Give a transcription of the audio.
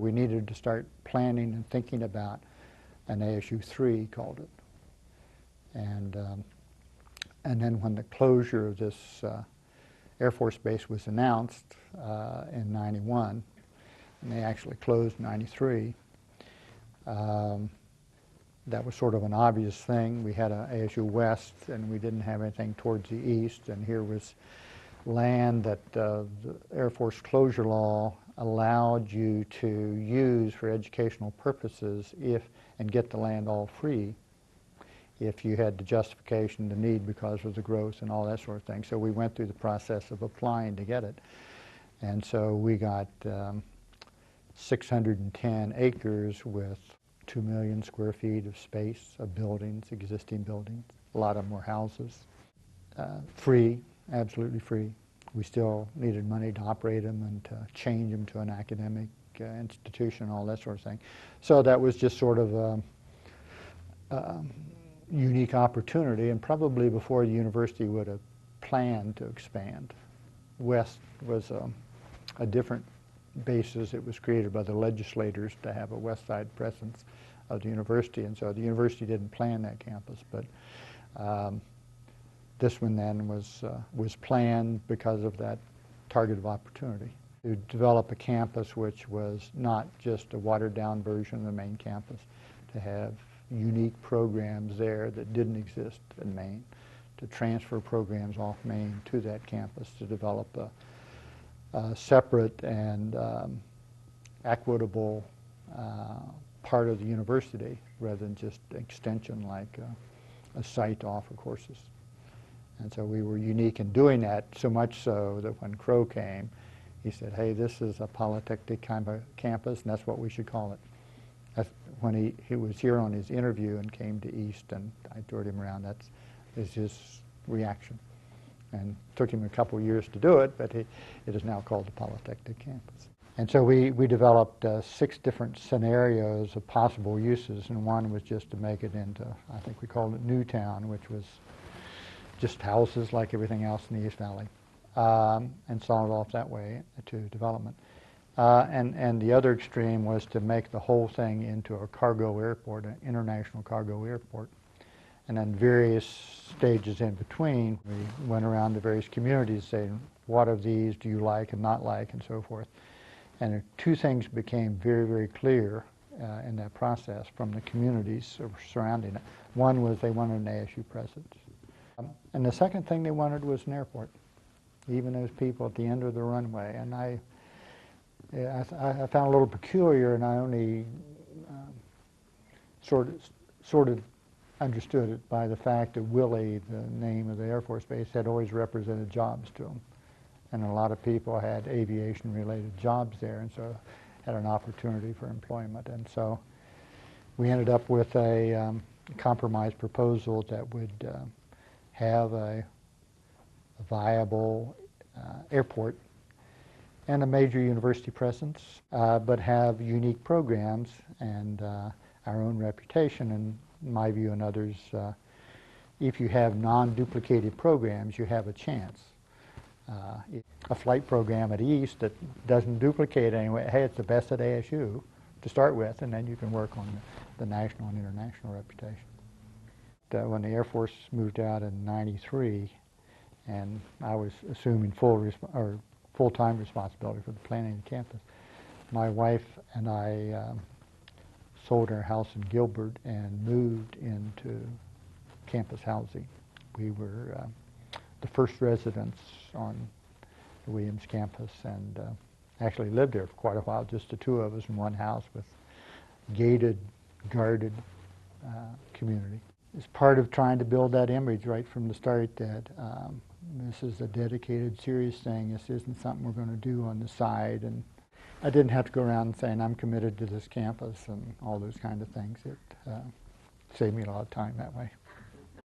We needed to start planning and thinking about an ASU 3, called it. And then when the closure of this Air Force Base was announced in '91, and they actually closed in '93, that was sort of an obvious thing. We had an ASU West, and we didn't have anything towards the east, and here was land that the Air Force closure law allowed you to use for educational purposes and get the land all free if you had the justification, the need because of the growth and all that sort of thing. So we went through the process of applying to get it. And so we got 610 acres with 2 million square feet of space, of buildings, existing buildings. A lot of them were houses. Free, absolutely free. We still needed money to operate them and to change them to an academic institution, all that sort of thing. So that was just sort of a unique opportunity, and probably before the university would have planned to expand. West was a different basis. It was created by the legislators to have a west side presence of the university, and so the university didn't plan that campus, but this one then was planned because of that target of opportunity to develop a campus which was not just a watered-down version of the main campus, to have unique programs there that didn't exist in Maine, to transfer programs off Maine to that campus, to develop a separate and equitable part of the university rather than just extension like a site to offer courses. And so we were unique in doing that, so much so that when Crow came, he said, hey, this is a Polytechnic kind of campus, and that's what we should call it. That's when he was here on his interview and came to East, and I toured him around. That's his reaction. And it took him a couple of years to do it, but it is now called the Polytechnic campus. And so we developed 6 different scenarios of possible uses, and one was just to make it into, I think we called it Newtown, which was just houses like everything else in the East Valley, and saw it off that way to development. And the other extreme was to make the whole thing into a cargo airport, an international cargo airport. And then various stages in between, we went around to various communities saying, what of these do you like and not like, and so forth. And 2 things became very, very clear in that process from the communities surrounding it. One was they wanted an ASU presence. And the second thing they wanted was an airport, even those people at the end of the runway. And I found a little peculiar, and I only sort of understood it by the fact that Willie, the name of the Air Force Base, had always represented jobs to them. And a lot of people had aviation-related jobs there, and so had an opportunity for employment. And so we ended up with a compromise proposal that would have a viable airport and a major university presence, but have unique programs and our own reputation. And in my view and others, if you have non-duplicated programs, you have a chance. A flight program at East that doesn't duplicate anyway, hey, it's the best at ASU to start with, and then you can work on the national and international reputation. When the Air Force moved out in '93, and I was assuming full-time responsibility for the planning of the campus, my wife and I sold our house in Gilbert and moved into campus housing. We were the first residents on the Williams campus, and actually lived there for quite a while, just the 2 of us in one house with gated, guarded community. It's part of trying to build that image right from the start that this is a dedicated, serious thing. This isn't something we're going to do on the side. And I didn't have to go around saying I'm committed to this campus and all those kind of things. It saved me a lot of time that way.